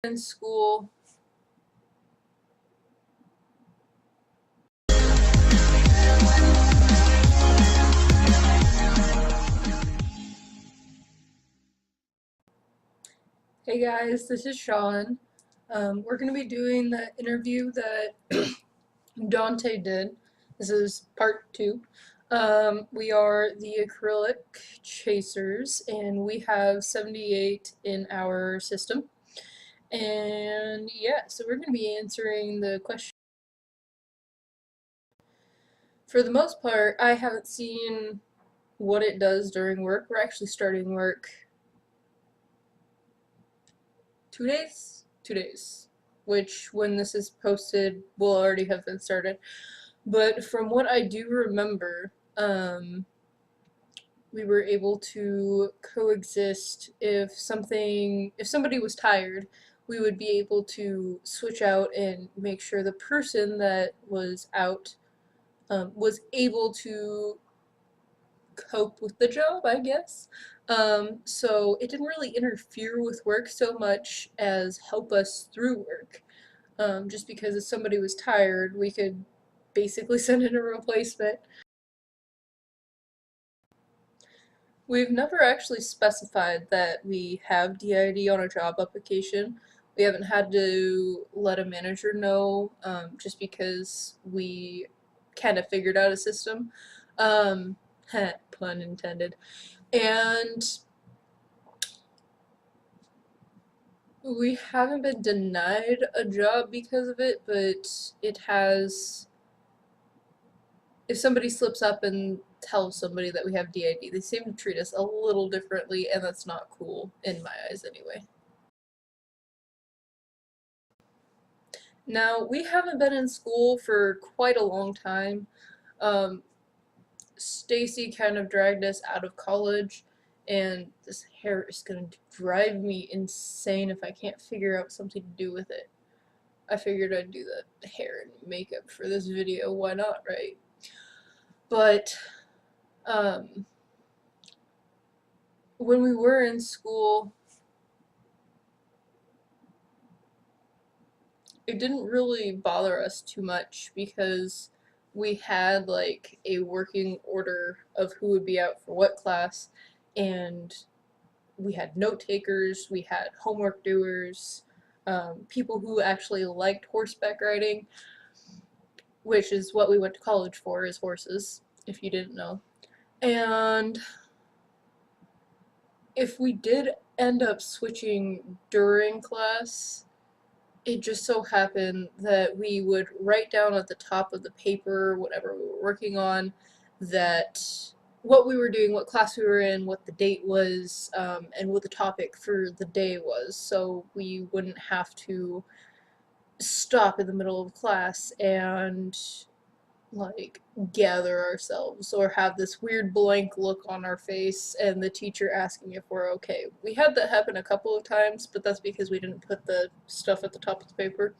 in school. Hey guys, this is Sean. We're going to be doing the interview that Dante did. This is part 2. We are the acrylic chasers, and we have 78 in our system. And yeah, so we're going to be answering the question. For the most part, I haven't seen what it does during work. We're actually starting work 2 days? 2 days. Which, when this is posted, will already have been started. But from what I do remember, we were able to coexist. If somebody was tired, we would be able to switch out and make sure the person that was out was able to cope with the job, I guess. So it didn't really interfere with work so much as help us through work. Just because if somebody was tired, we could basically send in a replacement. We've never actually specified that we have DID on a job application. We haven't had to let a manager know, just because we kind of figured out a system. Pun intended. And we haven't been denied a job because of it, but it has. If somebody slips up and tells somebody that we have DID, they seem to treat us a little differently, and that's not cool, in my eyes anyway. Now, we haven't been in school for quite a long time. Stacy kind of dragged us out of college, and this hair is going to drive me insane if I can't figure out something to do with it. I figured I'd do the hair and makeup for this video, why not, right? But, when we were in school, it didn't really bother us too much because we had like a working order of who would be out for what class, and we had note takers, we had homework doers, people who actually liked horseback riding, which is what we went to college for, is horses, if you didn't know. And if we did end up switching during class, it just so happened that we would write down at the top of the paper whatever we were working on, that what we were doing, what class we were in, what the date was, and what the topic for the day was, so we wouldn't have to stop in the middle of class and like gather ourselves or have this weird blank look on our face and the teacher asking if we're okay. We had that happen a couple of times, but that's because we didn't put the stuff at the top of the paper.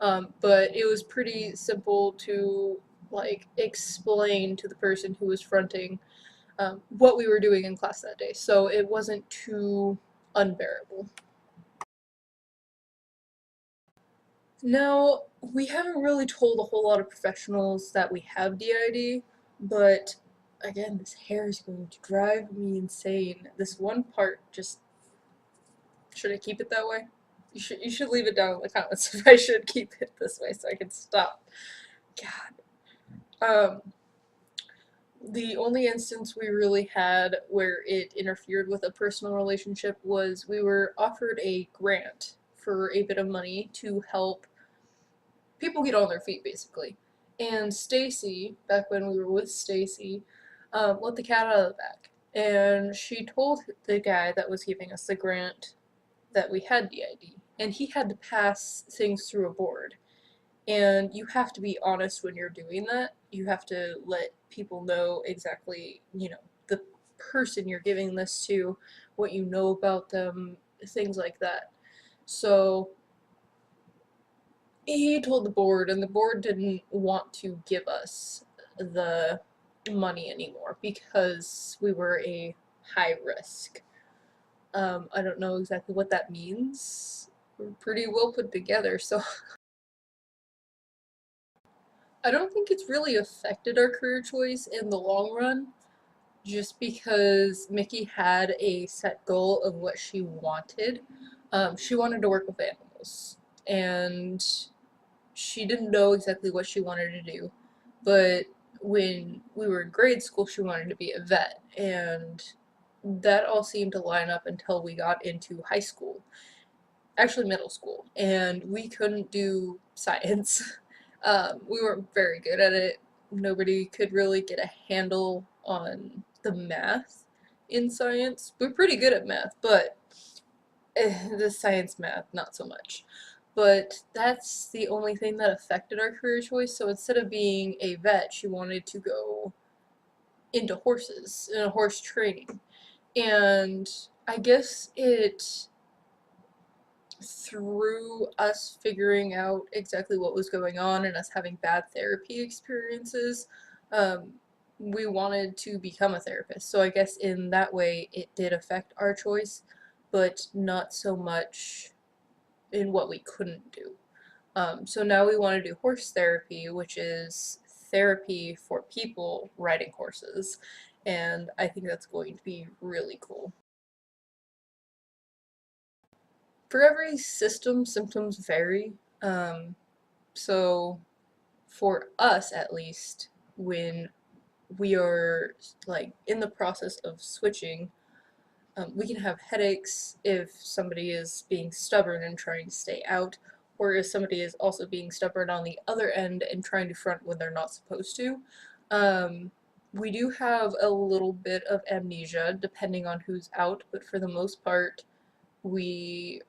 But it was pretty simple to like explain to the person who was fronting what we were doing in class that day, so it wasn't too unbearable. Now, we haven't really told a whole lot of professionals that we have DID, but again, this hair is going to drive me insane. This one part just... Should I keep it that way? You should leave it down in the comments if I should keep it this way so I can stop. God. The only instance we really had where it interfered with a personal relationship was we were offered a grant for a bit of money to help people get on their feet, basically. And Stacy, back when we were with Stacy, let the cat out of the bag. And she told the guy that was giving us the grant that we had DID. And he had to pass things through a board. And you have to be honest when you're doing that. You have to let people know exactly, the person you're giving this to, what you know about them, things like that. So he told the board, and the board didn't want to give us the money anymore because we were a high risk. I don't know exactly what that means. we're pretty well put together, so I don't think it's really affected our career choice in the long run, just because Mickey had a set goal of what she wanted. She wanted to work with animals, and she didn't know exactly what she wanted to do, but when we were in grade school, she wanted to be a vet, and that all seemed to line up until we got into high school, actually middle school, and we couldn't do science. We weren't very good at it. Nobody could really get a handle on the math in science. We're pretty good at math, but the science math, not so much. But that's the only thing that affected our career choice. So instead of being a vet, she wanted to go into horses, in a horse training. And I guess it, through us figuring out exactly what was going on and us having bad therapy experiences, um, we wanted to become a therapist. So I guess in that way it did affect our choice, but not so much in what we couldn't do. So now we want to do horse therapy, which is therapy for people riding horses. And I think that's going to be really cool. For every system, symptoms vary. So for us at least, when we are like in the process of switching, we can have headaches if somebody is being stubborn and trying to stay out, or if somebody is also being stubborn on the other end and trying to front when they're not supposed to. Um, we do have a little bit of amnesia depending on who's out, but for the most part, we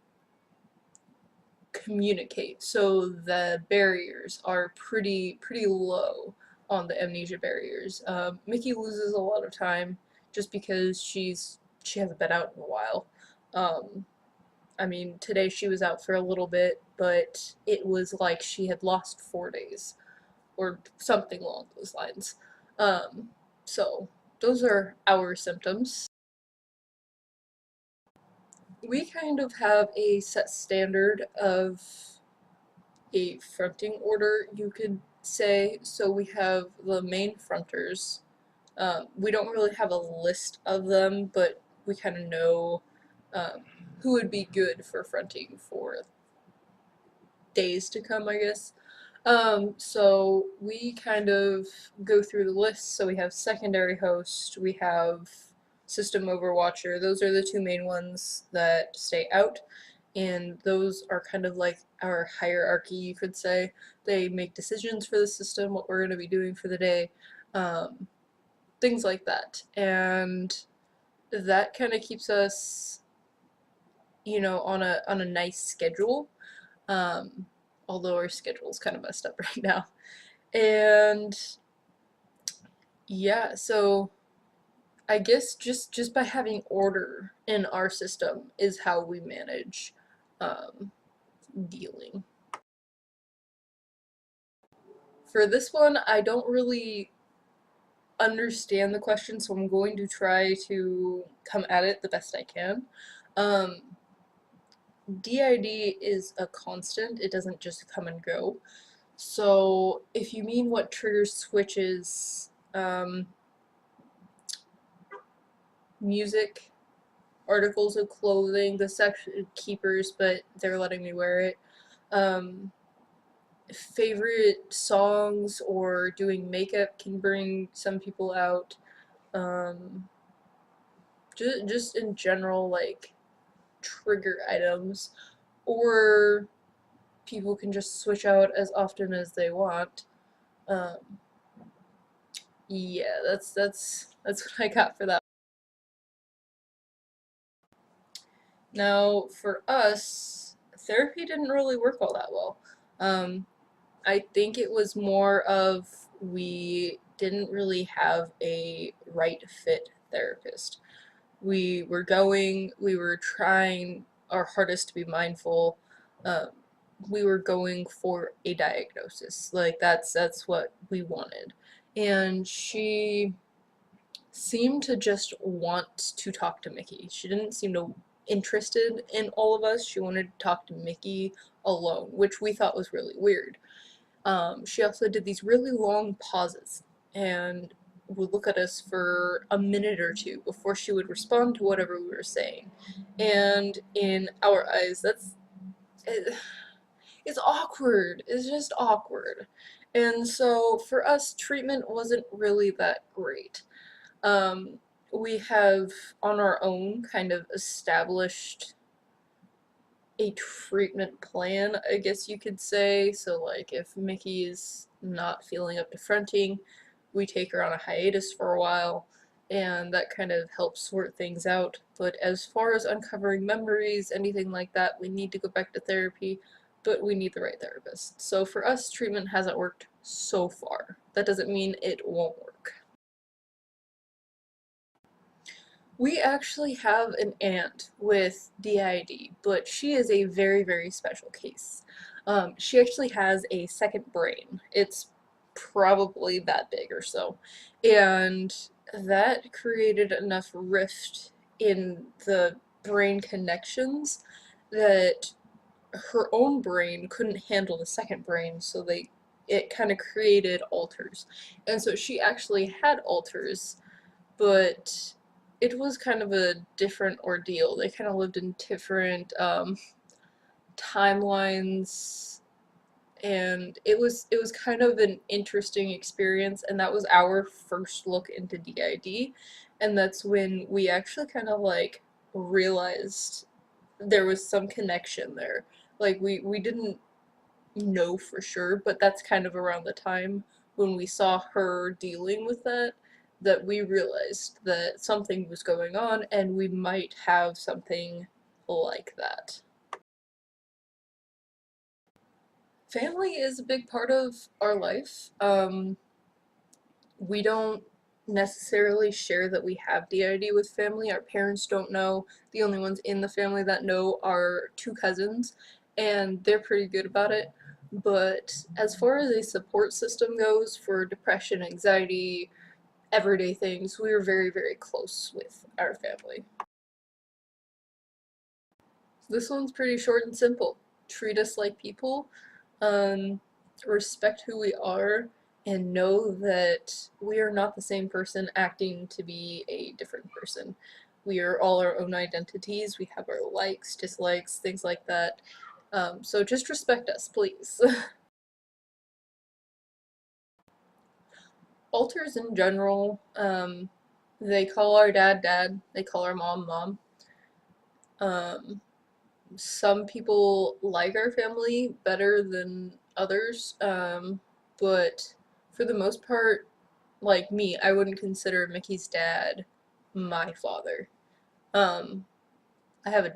communicate. So the barriers are pretty low on the amnesia barriers. Mickey loses a lot of time just because she hasn't been out in a while. Um, I mean, today she was out for a little bit, but it was like she had lost 4 days or something along those lines. Um, so those are our symptoms. We kind of have a set standard of a fronting order, you could say. So we have the main fronters. We don't really have a list of them, but we kind of know um, who would be good for fronting for days to come, I guess. So we kind of go through the list. So we have secondary host, we have system overwatcher. Those are the two main ones that stay out, and those are kind of like our hierarchy, you could say. They make decisions for the system, what we're going to be doing for the day, um, things like that. And that kind of keeps us, on a nice schedule. Um, Although our schedule's kind of messed up right now. And yeah, so I guess just by having order in our system is how we manage um, dealing. For this one, I don't really understand the question, so I'm going to try to come at it the best I can. Um, DID is a constant, it doesn't just come and go. So if you mean what triggers switches, music, articles of clothing, the section keepers, but they're letting me wear it. Um, Favorite songs or doing makeup can bring some people out. Um, just in general, like trigger items, or people can just switch out as often as they want. Um, yeah, that's what I got for that. Now, for us, therapy didn't really work all that well. Um, I think it was more of we didn't really have a right fit therapist. We were trying our hardest to be mindful. Um, we were going for a diagnosis. Like that's what we wanted. And she seemed to just want to talk to Mickey. She didn't seem to interested in all of us. She wanted to talk to Mickey alone, which we thought was really weird. She also did these really long pauses and would look at us for a minute or two before she would respond to whatever we were saying. And in our eyes, it's awkward. It's just awkward. And so for us, treatment wasn't really that great. Um, we have on our own kind of established a treatment plan, I guess you could say. So, like, if Mickey is not feeling up to fronting, we take her on a hiatus for a while, and that kind of helps sort things out. But as far as uncovering memories, anything like that, we need to go back to therapy, but we need the right therapist. So, for us, treatment hasn't worked so far. That doesn't mean it won't work. We actually have an aunt with DID, but she is a very, very special case. She actually has a second brain. It's probably that big or so. And that created enough rift in the brain connections that her own brain couldn't handle the second brain, so it kind of created alters. And so she actually had alters, but it was kind of a different ordeal. They kind of lived in different timelines, and it was kind of an interesting experience. And that was our first look into DID, and that's when we actually kind of like realized there was some connection there. Like we didn't know for sure, but that's kind of around the time when we saw her dealing with that we realized that something was going on and we might have something like that. Family is a big part of our life. We don't necessarily share that we have DID with family. Our parents don't know. The only ones in the family that know are two cousins, and they're pretty good about it. But as far as a support system goes for depression, anxiety, everyday things, we are very, very close with our family. This one's pretty short and simple. Treat us like people, um, respect who we are, and know that we are not the same person acting to be a different person. We are all our own identities. We have our likes, dislikes, things like that. So just respect us, please. Alters in general, they call our dad dad, they call our mom mom. Um, some people like our family better than others, but for the most part, like me, I wouldn't consider Mickey's dad my father. Um, I have a,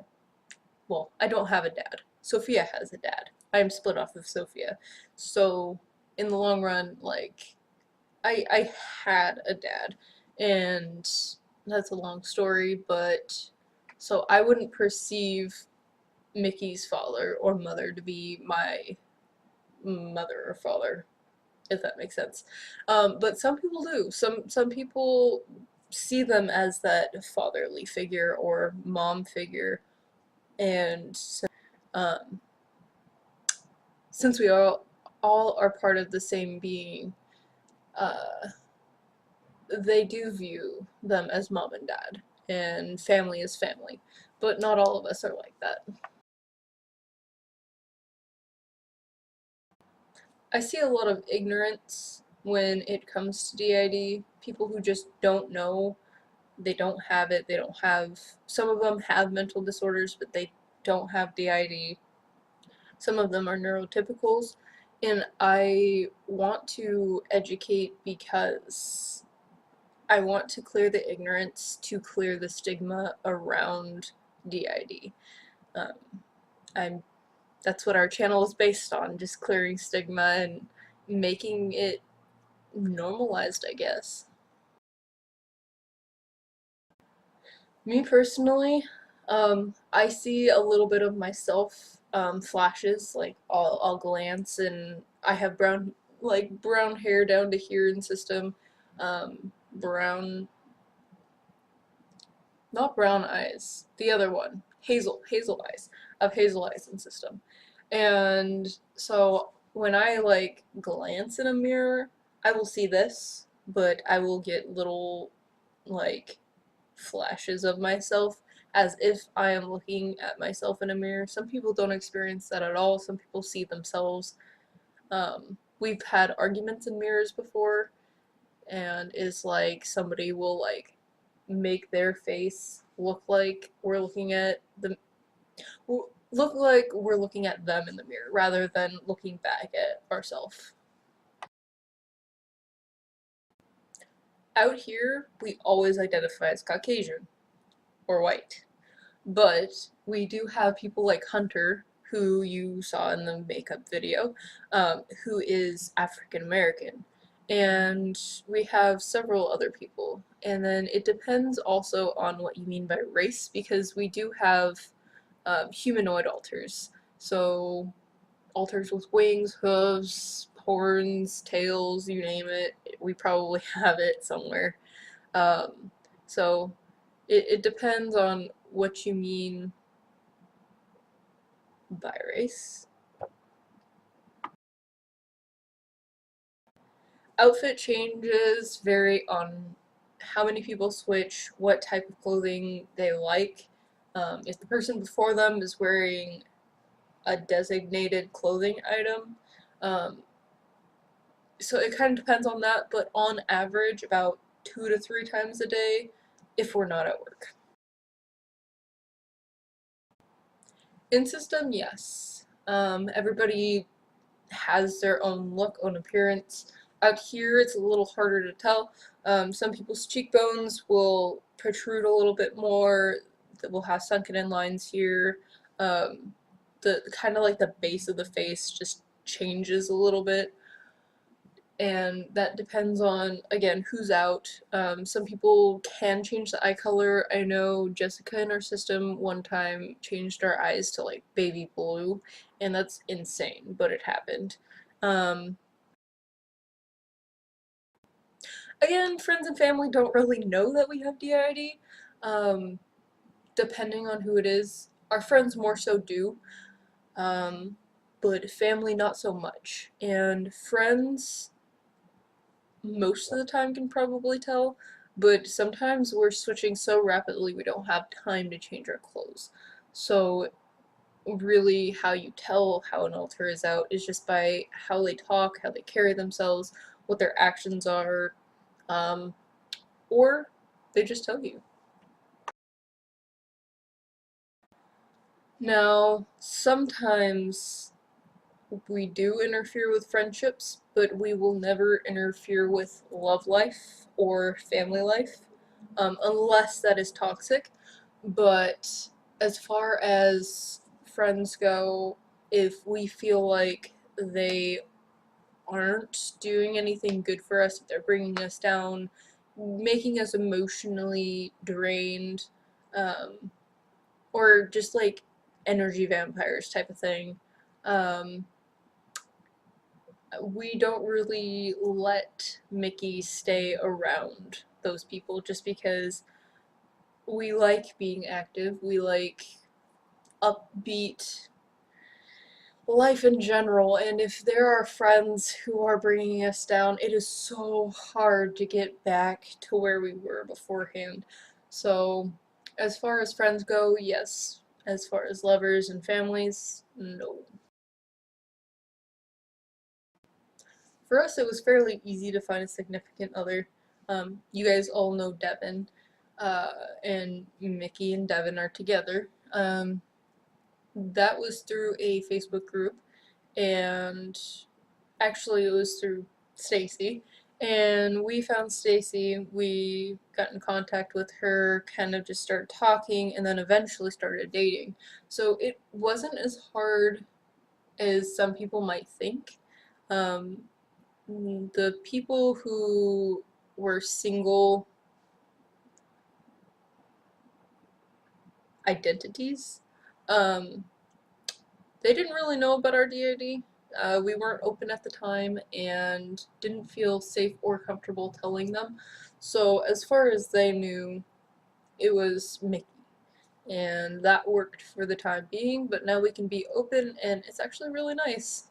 well, I don't have a dad. Sophia has a dad. I'm split off of Sophia. So, in the long run, like, I had a dad, and that's a long story, but so I wouldn't perceive Mickey's father or mother to be my mother or father, if that makes sense. But some people do. Some people see them as that fatherly figure or mom figure, and so, um, since we all are part of the same being, uh, they do view them as mom and dad, and family is family. But not all of us are like that. I see a lot of ignorance when it comes to DID. People who just don't know, they don't have it, they don't have, some of them have mental disorders, but they don't have DID. Some of them are neurotypicals, and I want to educate because I want to clear the ignorance to clear the stigma around DID. Um, I'm that's what our channel is based on, just clearing stigma and making it normalized, I guess. Me personally, I see a little bit of myself, flashes, like I'll glance, and I have brown hair down to here in system, brown, not brown eyes, the other one. hazel eyes. I have hazel eyes in system. And so when I like glance in a mirror, I will see this, but I will get little like flashes of myself as if I am looking at myself in a mirror. Some people don't experience that at all. Some people see themselves. We've had arguments in mirrors before, and it's like somebody will like make their face look like we're looking at the look like we're looking at them in the mirror rather than looking back at ourselves. Out here, we always identify as Caucasian or white. But we do have people like Hunter, who you saw in the makeup video, who is African American. And we have several other people. And then it depends also on what you mean by race, because we do have humanoid alters. So alters with wings, hooves, horns, tails, you name it. We probably have it somewhere. Um, so it depends on what you mean by race. Outfit changes vary on how many people switch, what type of clothing they like. If the person before them is wearing a designated clothing item, um, so it kind of depends on that, but on average, about 2 to 3 times a day if we're not at work. In system, yes. Everybody has their own look, own appearance. Out here, it's a little harder to tell. Some people's cheekbones will protrude a little bit more, that will have sunken in lines here. The kind of like the base of the face just changes a little bit, and that depends on, again, who's out. Some people can change the eye color. I know Jessica in our system one time changed our eyes to like baby blue, and that's insane, but it happened. Um, Again, friends and family don't really know that we have DID, um, depending on who it is. Our friends more so do, um, but family not so much. And friends most of the time can probably tell, but sometimes we're switching so rapidly we don't have time to change our clothes. So really how you tell how an alter is out is just by how they talk, how they carry themselves, what their actions are, um, or they just tell you. Now, sometimes we do interfere with friendships, but we will never interfere with love life or family life, unless that is toxic. But as far as friends go, if we feel like they aren't doing anything good for us, if they're bringing us down, making us emotionally drained, um, or just like energy vampires type of thing, um, we don't really let Mickey stay around those people just because we like being active, we like upbeat life in general, and if there are friends who are bringing us down, it is so hard to get back to where we were beforehand. So, as far as friends go, yes. As far as lovers and families, no. For us, it was fairly easy to find a significant other. You guys all know Devin, and Mickey and Devin are together. That was through a Facebook group, and actually it was through Stacy. And we found Stacy, we got in contact with her, kind of just started talking, and then eventually started dating. So it wasn't as hard as some people might think. Um, the people who were single identities, um, they didn't really know about our DoD. We weren't open at the time and didn't feel safe or comfortable telling them. So as far as they knew, it was Mickey. and that worked for the time being, but now we can be open and it's actually really nice.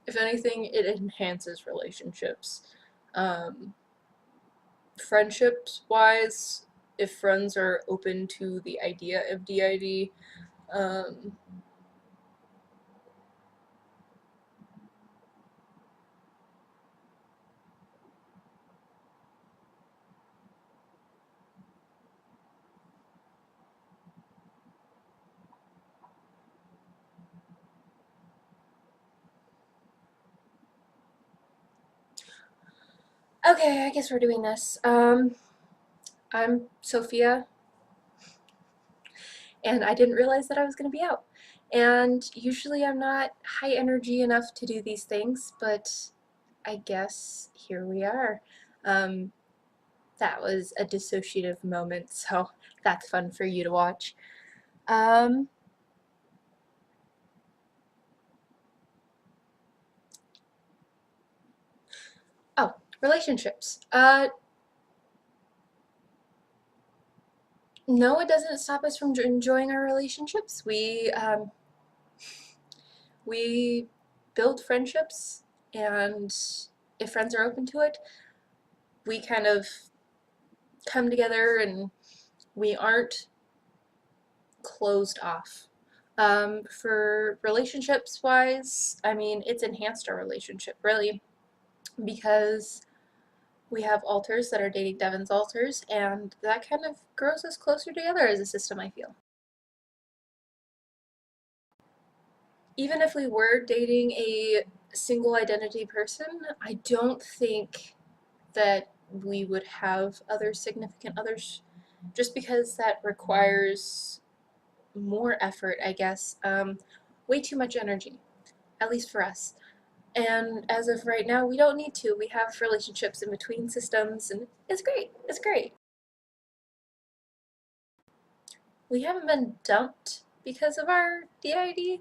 If anything, it enhances relationships. Um, Friendships wise, if friends are open to the idea of DID, um, okay, I guess we're doing this. I'm Sophia, and I didn't realize that I was going to be out. And usually I'm not high energy enough to do these things, but I guess here we are. Um, that was a dissociative moment, so that's fun for you to watch. Um, oh, relationships. No, it doesn't stop us from enjoying our relationships. We build friendships, and if friends are open to it, we kind of come together and we aren't closed off. For relationships wise, I mean, it's enhanced our relationship really because we have alters that are dating Devin's alters, and that kind of grows us closer together as a system, I feel. Even if we were dating a single identity person, I don't think that we would have other significant others just because that requires more effort, I guess. Way too much energy, at least for us. And as of right now, we don't need to. We have relationships in between systems, and it's great. It's great. We haven't been dumped because of our DID,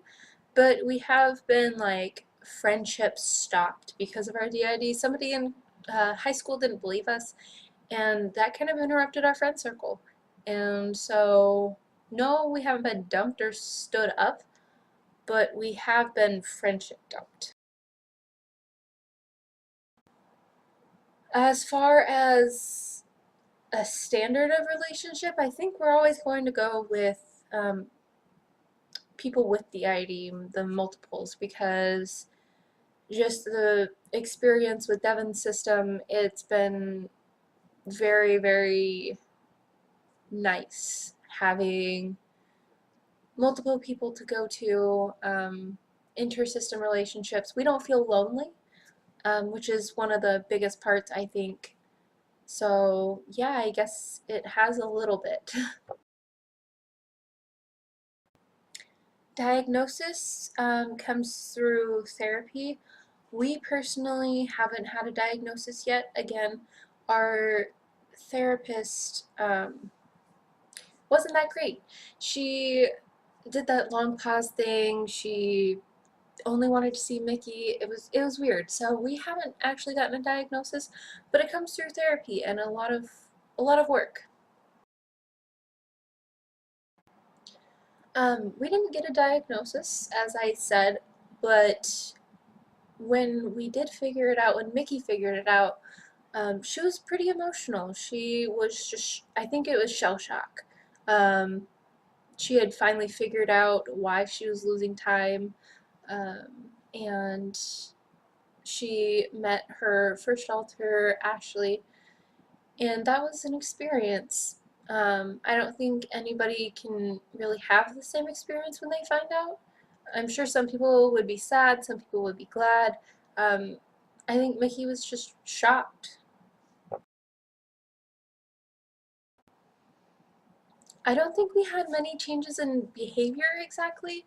but we have been like friendships stopped because of our DID. Somebody in high school didn't believe us, and that kind of interrupted our friend circle. And so, no, we haven't been dumped or stood up, but we have been friendship dumped. As far as a standard of relationship, I think we're always going to go with people with the ID, the multiples, because just the experience with Devin's system, it's been very, very nice having multiple people to go to, inter-system relationships. We don't feel lonely, which is one of the biggest parts, I think. So, yeah, I guess it has a little bit. Diagnosis comes through therapy. We personally haven't had a diagnosis yet. Again, our therapist wasn't that great. She did that long pause thing. She only wanted to see Mickey. It was weird. So we haven't actually gotten a diagnosis, but it comes through therapy and a lot of work. We didn't get a diagnosis, as I said, but when we did figure it out, when Mickey figured it out, she was pretty emotional. She was just, I think it was shell shock. Um, she had finally figured out why she was losing time, and she met her first alter, Ashley, and that was an experience. I don't think anybody can really have the same experience when they find out. I'm sure some people would be sad, some people would be glad. Um, I think Mickey was just shocked. I don't think we had many changes in behavior exactly,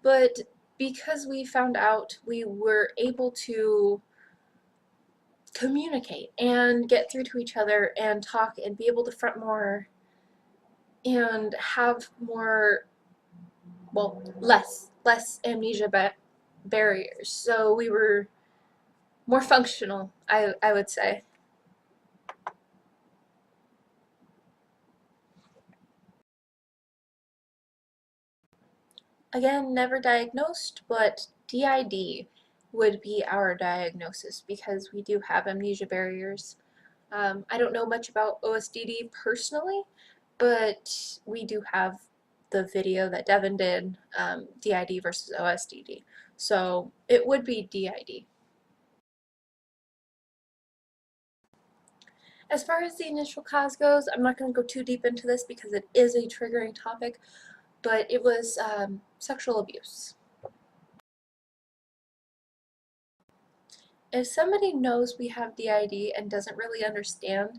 but because we found out, we were able to communicate and get through to each other and talk and be able to front more and have more, well, less amnesia barriers. So we were more functional, I would say. Again, never diagnosed, but DID would be our diagnosis because we do have amnesia barriers. I don't know much about OSDD personally, but we do have the video that Devin did, DID versus OSDD. So it would be DID. As far as the initial cause goes, I'm not going to go too deep into this because it is a triggering topic, but it was sexual abuse. If somebody knows we have DID and doesn't really understand,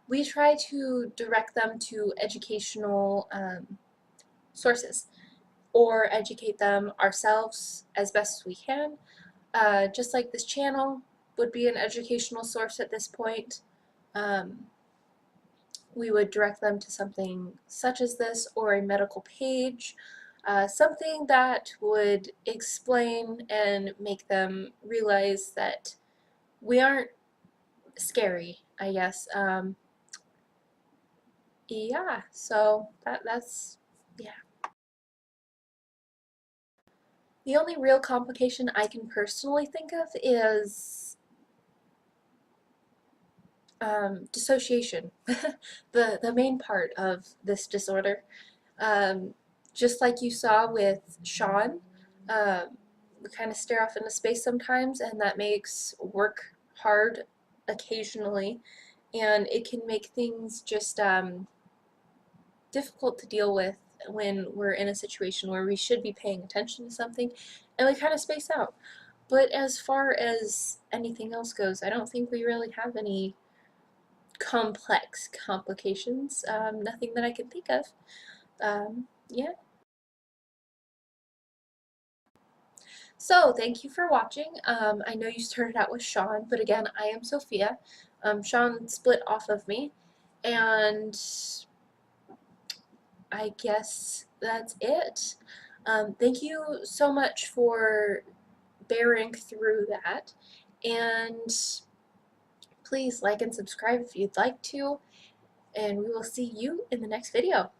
we try to direct them to educational sources or educate them ourselves as best as we can. Just like this channel would be an educational source at this point. We would direct them to something such as this or a medical page, something that would explain and make them realize that we aren't scary, I guess. Yeah, so that's, yeah. The only real complication I can personally think of is dissociation, the main part of this disorder. Um, just like you saw with Sean, we kind of stare off into space sometimes, and that makes work hard occasionally, and it can make things just difficult to deal with when we're in a situation where we should be paying attention to something, and we kind of space out. But as far as anything else goes, I don't think we really have any complex complications. Nothing that I can think of. Yeah. So thank you for watching. I know you started out with Sean, but again, I am Sophia. Sean split off of me, and I guess that's it. Thank you so much for bearing through that, and please like and subscribe if you'd like to, and we will see you in the next video.